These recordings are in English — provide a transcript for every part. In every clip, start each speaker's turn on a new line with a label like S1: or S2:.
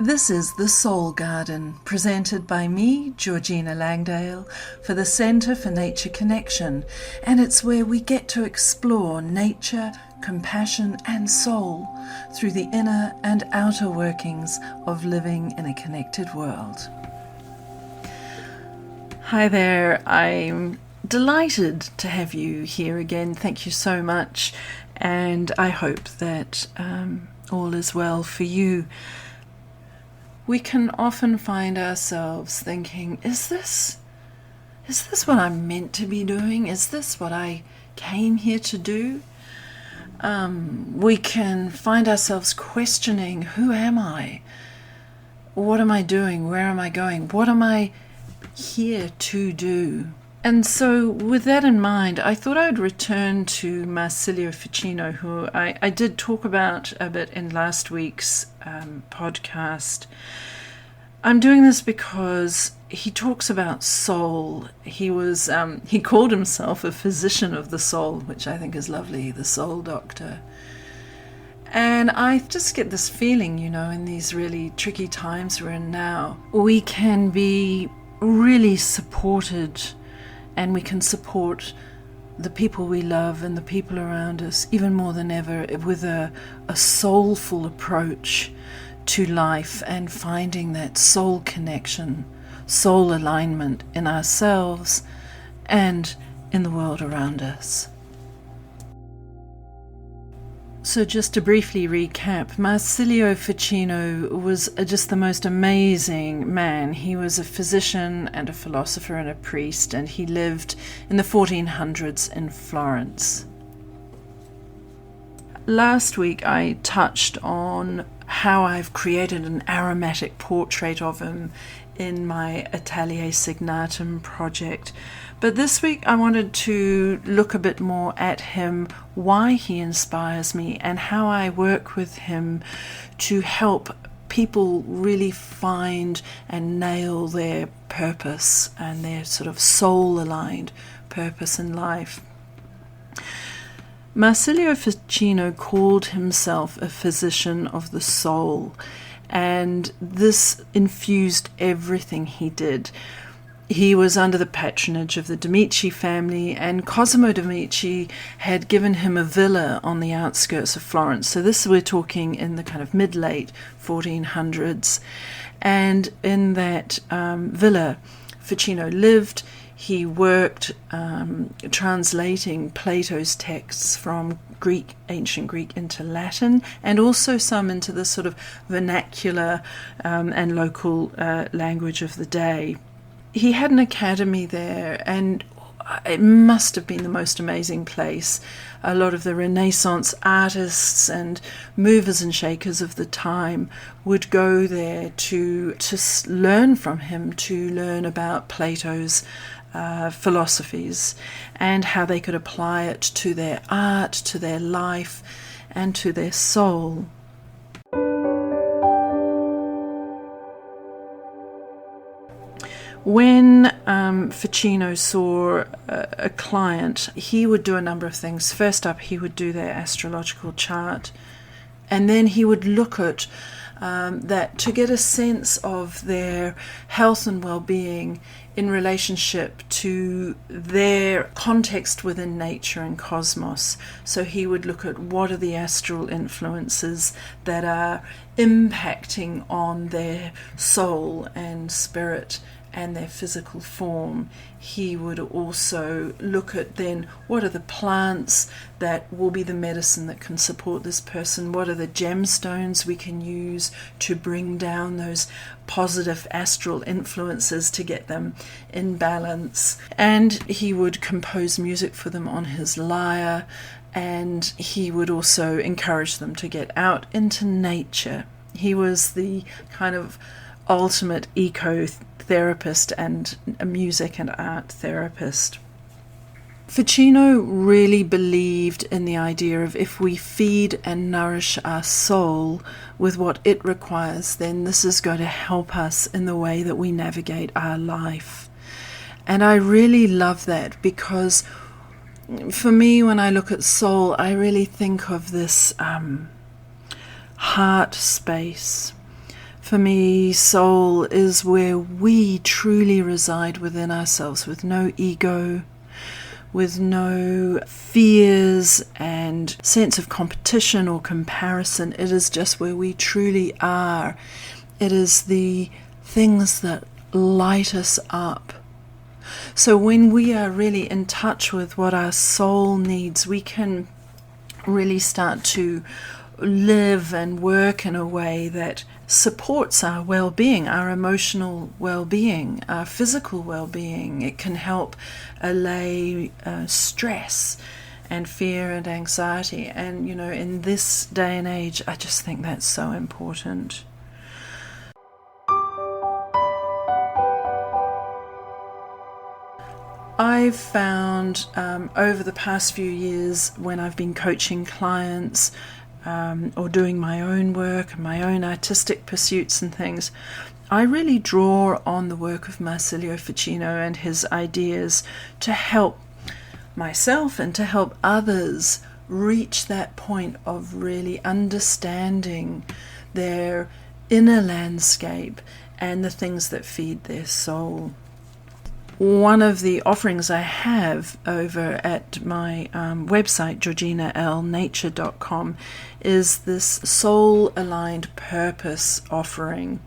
S1: This is The Soul Garden, presented by me, Georgina Langdale, for the Centre for Nature Connection, and it's where we get to explore nature, compassion and soul through the inner and outer workings of living in a connected world. Hi there, I'm delighted to have you here again. Thank you so much, and I hope that all is well for you. We can often find ourselves thinking, is this what I'm meant to be doing? Is this what I came here to do? We can find ourselves questioning, who am I? What am I doing? Where am I going? What am I here to do? And so with that in mind, I thought I would return to Marsilio Ficino, who I did talk about a bit in last week's podcast. I'm doing this because he talks about soul. He called himself a physician of the soul, which I think is lovely, the soul doctor. And I just get this feeling, in these really tricky times we're in now, we can be really supported, and we can support the people we love and the people around us even more than ever with a soulful approach to life and finding that soul connection, soul alignment in ourselves and in the world around us. So just to briefly recap, Marsilio Ficino was just the most amazing man. He was a physician and a philosopher and a priest, and he lived in the 1400s in Florence. Last week I touched on how I've created an aromatic portrait of him in my Atelier Signatum project. But this week I wanted to look a bit more at him, why he inspires me, and how I work with him to help people really find and nail their purpose and their sort of soul-aligned purpose in life. Marsilio Ficino called himself a physician of the soul, and this infused everything he did. He was under the patronage of the de' Medici family, and Cosimo de' Medici had given him a villa on the outskirts of Florence. So this, we're talking in the kind of mid-late 1400s. And in that villa, Ficino lived. He worked translating Plato's texts from ancient Greek into Latin, and also some into the sort of vernacular and local language of the day. He had an academy there, and it must have been the most amazing place. A lot of the Renaissance artists and movers and shakers of the time would go there to learn from him, to learn about Plato's philosophies and how they could apply it to their art, to their life, and to their soul. When Ficino saw a client, he would do a number of things. First up, he would do their astrological chart, and then he would look at that to get a sense of their health and well-being in relationship to their context within nature and cosmos. So he would look at what are the astral influences that are impacting on their soul and spirit and their physical form. He would also look at then what are the plants that will be the medicine that can support this person, what are the gemstones we can use to bring down those positive astral influences to get them in balance. And he would compose music for them on his lyre, and he would also encourage them to get out into nature. He was the kind of ultimate eco-therapist and a music and art therapist. Ficino really believed in the idea of if we feed and nourish our soul with what it requires, then this is going to help us in the way that we navigate our life. And I really love that, because for me, when I look at soul, I really think of this heart space. For me, soul is where we truly reside within ourselves, with no ego, with no fears and sense of competition or comparison. It is just where we truly are. It is the things that light us up. So when we are really in touch with what our soul needs, we can really start to live and work in a way that supports our well-being, our emotional well-being, our physical well-being. It can help allay stress and fear and anxiety. And, in this day and age, I just think that's so important. I've found over the past few years, when I've been coaching clients or doing my own work and my own artistic pursuits and things, I really draw on the work of Marsilio Ficino and his ideas to help myself and to help others reach that point of really understanding their inner landscape and the things that feed their soul. One of the offerings I have over at my website, georginalnature.com, is this soul-aligned purpose offering.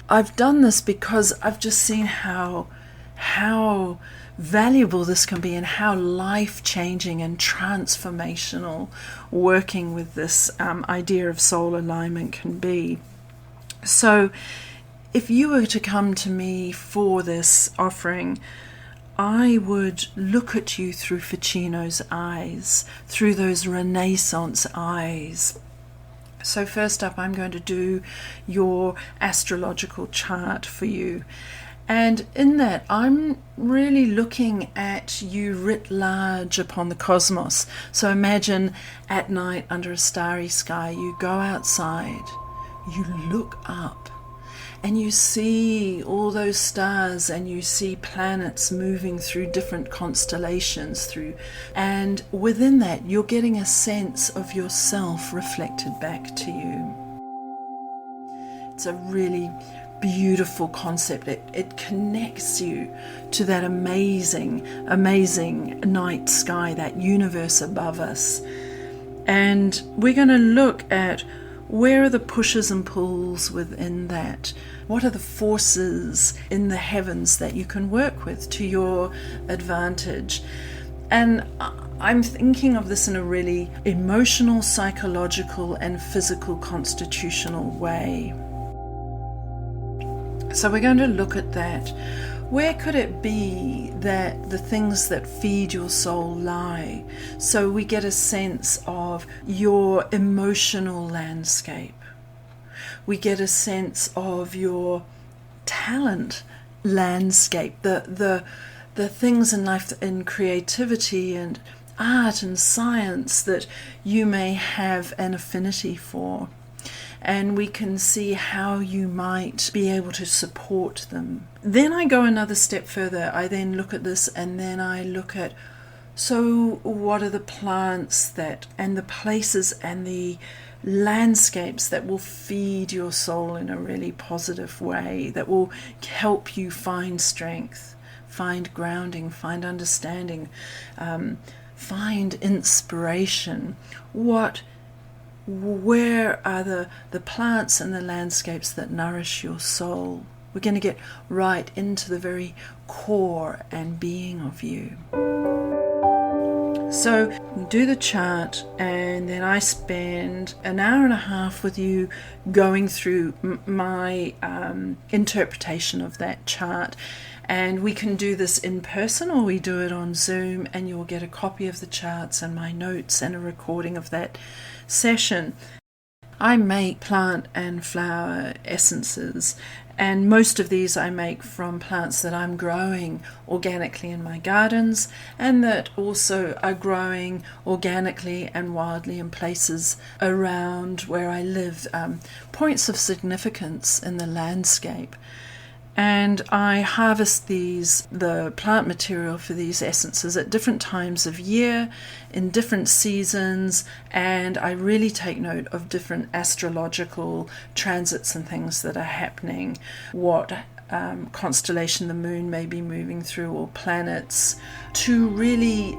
S1: I've done this because I've just seen how valuable this can be and how life-changing and transformational working with this idea of soul alignment can be. So if you were to come to me for this offering, I would look at you through Ficino's eyes, through those Renaissance eyes. So first up, I'm going to do your astrological chart for you. And in that, I'm really looking at you writ large upon the cosmos. So imagine at night under a starry sky, you go outside, you look up, and you see all those stars and you see planets moving through different constellations and within that you're getting a sense of yourself reflected back to you. It's a really beautiful concept. It connects you to that amazing night sky, that universe above us. And we're going to look at where are the pushes and pulls within that? What are the forces in the heavens that you can work with to your advantage? And I'm thinking of this in a really emotional, psychological, and physical, constitutional way. So we're going to look at that. Where could it be that the things that feed your soul lie? So we get a sense of your emotional landscape. We get a sense of your talent landscape, the things in life, in creativity and art and science that you may have an affinity for. And we can see how you might be able to support them. Then I go another step further. I then look at this and then I look at, so what are the plants that, and the places and the landscapes that will feed your soul in a really positive way, that will help you find strength, find grounding, find understanding, find inspiration. Where are the plants and the landscapes that nourish your soul? We're going to get right into the very core and being of you. So do the chart, and then I spend an hour and a half with you going through my interpretation of that chart. And we can do this in person or we do it on Zoom, and you'll get a copy of the charts and my notes and a recording of that session. I make plant and flower essences, and most of these I make from plants that I'm growing organically in my gardens and that also are growing organically and wildly in places around where I live, points of significance in the landscape. And I harvest the plant material for these essences at different times of year, in different seasons, and I really take note of different astrological transits and things that are happening, what constellation the moon may be moving through, or planets, to really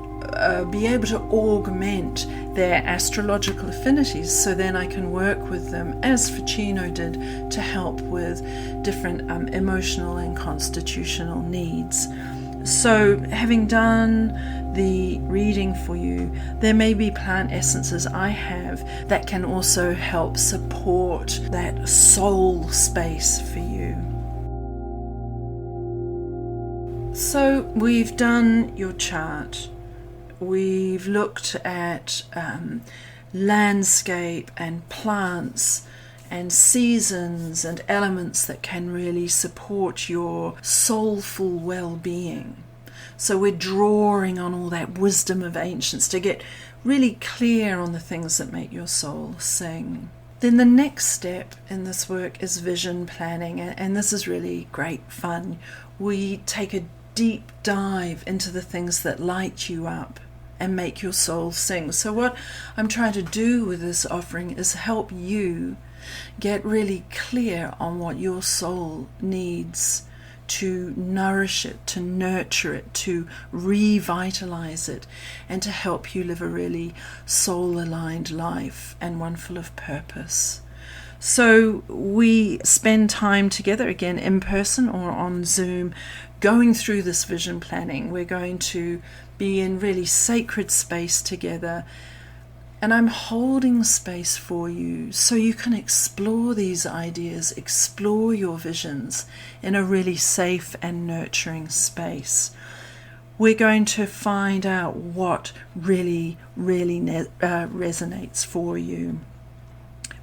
S1: be able to augment their astrological affinities, so then I can work with them, as Ficino did, to help with different emotional and constitutional needs. So, having done the reading for you, there may be plant essences I have that can also help support that soul space for you. So we've done your chart. We've looked at landscape and plants and seasons and elements that can really support your soulful well-being. So we're drawing on all that wisdom of ancients to get really clear on the things that make your soul sing. Then the next step in this work is vision planning, and this is really great fun. We take a deep dive into the things that light you up and make your soul sing. So what I'm trying to do with this offering is help you get really clear on what your soul needs to nourish it, to nurture it, to revitalize it, and to help you live a really soul-aligned life, and one full of purpose. So we spend time together, again in person or on Zoom, going through this vision planning. We're going to be in really sacred space together, and I'm holding space for you so you can explore these ideas, explore your visions in a really safe and nurturing space. We're going to find out what really resonates for you.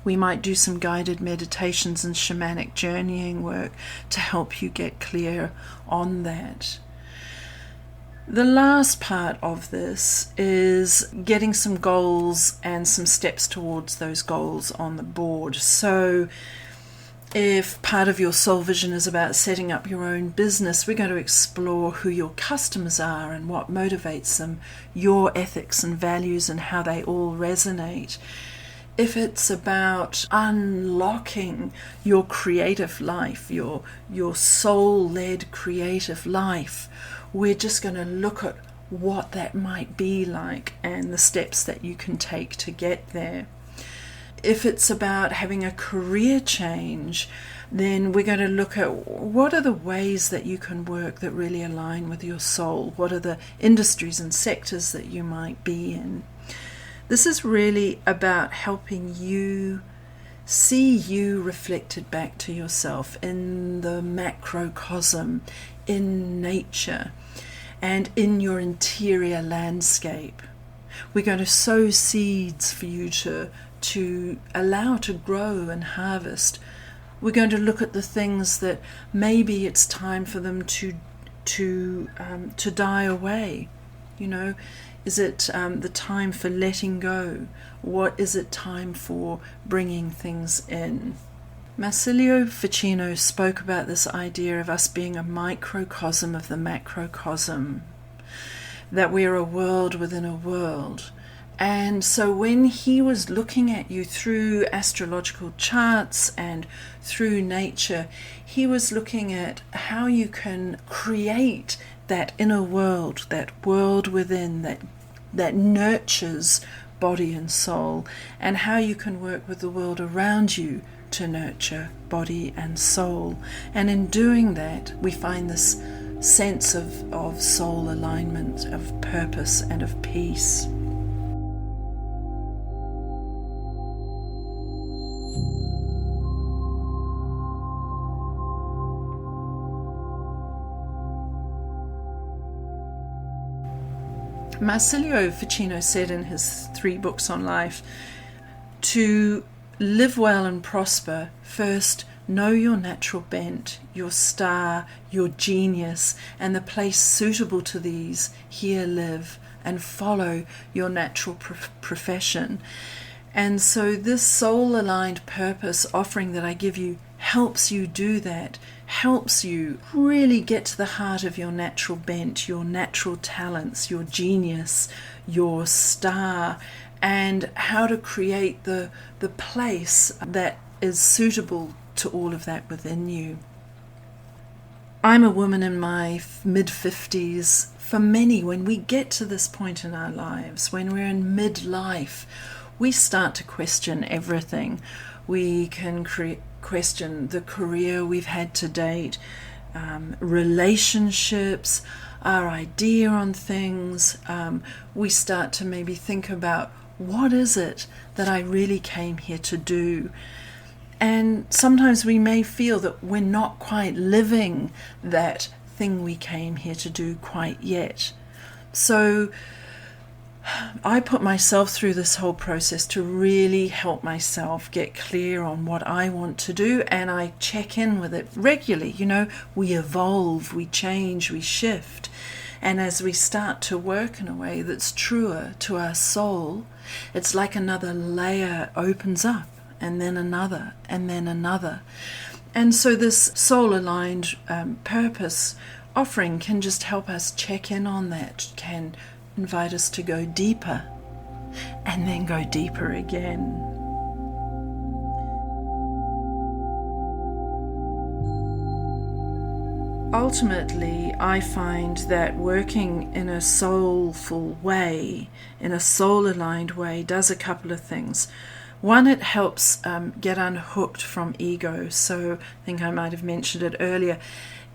S1: We might do some guided meditations and shamanic journeying work to help you get clear on that. The last part of this is getting some goals and some steps towards those goals on the board. So if part of your soul vision is about setting up your own business, we're going to explore who your customers are and what motivates them, your ethics and values and how they all resonate. If it's about unlocking your creative life, your soul-led creative life, we're just going to look at what that might be like and the steps that you can take to get there. If it's about having a career change, then we're going to look at what are the ways that you can work that really align with your soul. What are the industries and sectors that you might be in? This is really about helping you see you reflected back to yourself in the macrocosm, in nature, and in your interior landscape. We're going to sow seeds for you to allow to grow and harvest. We're going to look at the things that maybe it's time for them to die away. You know, is it the time for letting go? What is it time for bringing things in? Marsilio Ficino spoke about this idea of us being a microcosm of the macrocosm, that we're a world within a world. And so when he was looking at you through astrological charts and through nature, he was looking at how you can create that inner world, that world within, that nurtures body and soul, and how you can work with the world around you to nurture body and soul. And in doing that, we find this sense of soul alignment, of purpose and of peace. Marsilio Ficino said in his 3 books on life, to live well and prosper, first know your natural bent, your star, your genius, and the place suitable to these. Here live and follow your natural profession. And so this soul-aligned purpose offering that I give you helps you do that, helps you really get to the heart of your natural bent, your natural talents, your genius, your star, and how to create the place that is suitable to all of that within you. I'm a woman in my mid-50s. For many, when we get to this point in our lives, when we're in midlife, we start to question everything. We can question the career we've had to date, relationships, our idea on things. We start to maybe think about, what is it that I really came here to do? And sometimes we may feel that we're not quite living that thing we came here to do quite yet. So I put myself through this whole process to really help myself get clear on what I want to do, and I check in with it regularly. We evolve, we change, we shift. And as we start to work in a way that's truer to our soul, it's like another layer opens up, and then another, and then another. And so this soul-aligned purpose offering can just help us check in on that, can invite us to go deeper, and then go deeper again. Ultimately, I find that working in a soulful way, in a soul-aligned way, does a couple of things. One, it helps get unhooked from ego. So I think I might have mentioned it earlier.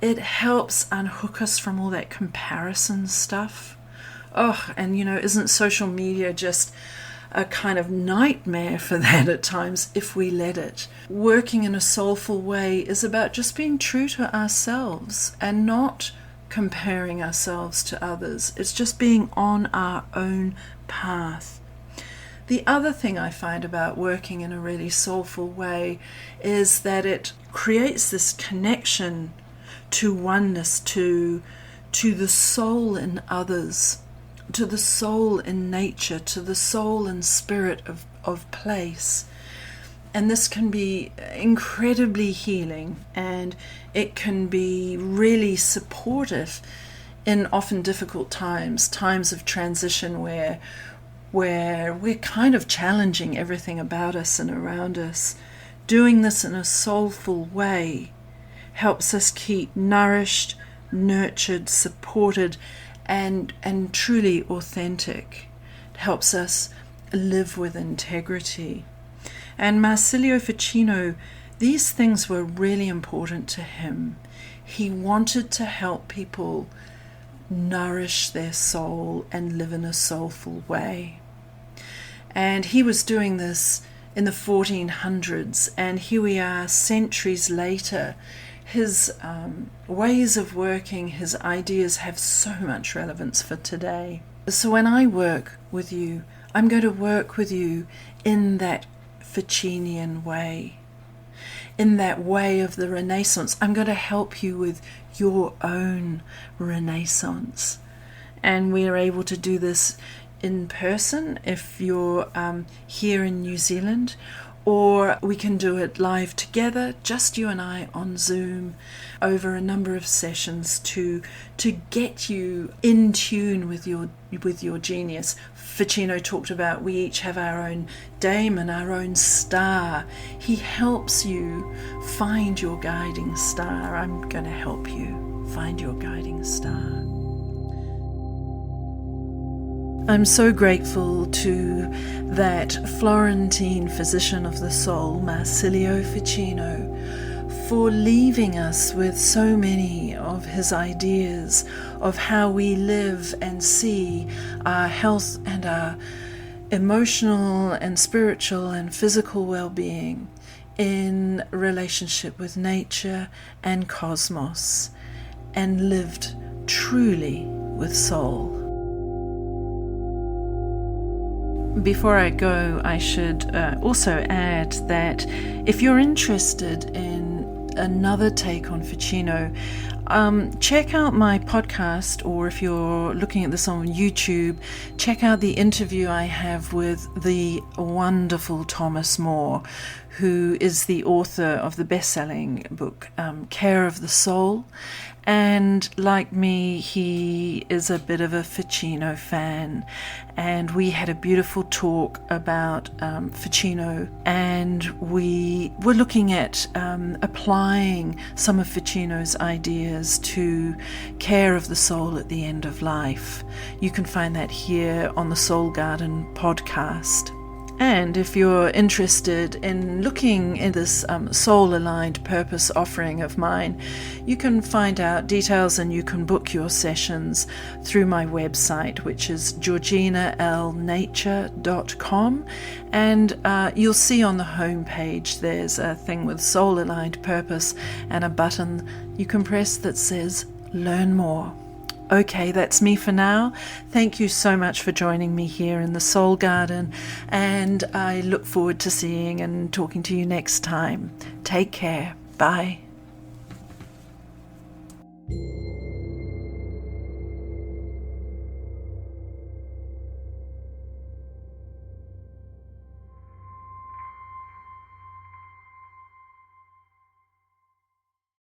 S1: It helps unhook us from all that comparison stuff. And isn't social media just a kind of nightmare for that at times if we let it? Working in a soulful way is about just being true to ourselves and not comparing ourselves to others. It's just being on our own path. The other thing I find about working in a really soulful way is that it creates this connection to oneness, to the soul in others, to the soul in nature, to the soul and spirit of place. And this can be incredibly healing, and it can be really supportive in often difficult times of transition where we're kind of challenging everything about us and around us. Doing this in a soulful way helps us keep nourished, nurtured, supported, and truly authentic. It helps us live with integrity. And Marsilio Ficino, these things were really important to him. He wanted to help people nourish their soul and live in a soulful way. And he was doing this in the 1400s, and here we are centuries later. His ways of working, his ideas have so much relevance for today. So when I work with you, I'm going to work with you in that Ficinian way, in that way of the Renaissance. I'm going to help you with your own Renaissance. And we are able to do this in person if you're here in New Zealand, or we can do it live together, just you and I on Zoom, over a number of sessions to get you in tune with your genius. Ficino talked about we each have our own daemon, our own star. He helps you find your guiding star. I'm going to help you find your guiding star. I'm so grateful to that Florentine physician of the soul, Marsilio Ficino, for leaving us with so many of his ideas of how we live and see our health and our emotional and spiritual and physical well-being in relationship with nature and cosmos, and lived truly with soul. Before I go, I should also add that if you're interested in another take on Ficino, check out my podcast, or if you're looking at this on YouTube, check out the interview I have with the wonderful Thomas More, who is the author of the best-selling book, Care of the Soul. And like me, he is a bit of a Ficino fan. And we had a beautiful talk about Ficino, and we were looking at applying some of Ficino's ideas to care of the soul at the end of life. You can find that here on the Soul Garden podcast. And if you're interested in looking in this soul-aligned purpose offering of mine, you can find out details and you can book your sessions through my website, which is georginalnature.com. And you'll see on the homepage there's a thing with soul-aligned purpose and a button you can press that says Learn More. Okay, that's me for now. Thank you so much for joining me here in the Soul Garden, and I look forward to seeing and talking to you next time. Take care. Bye.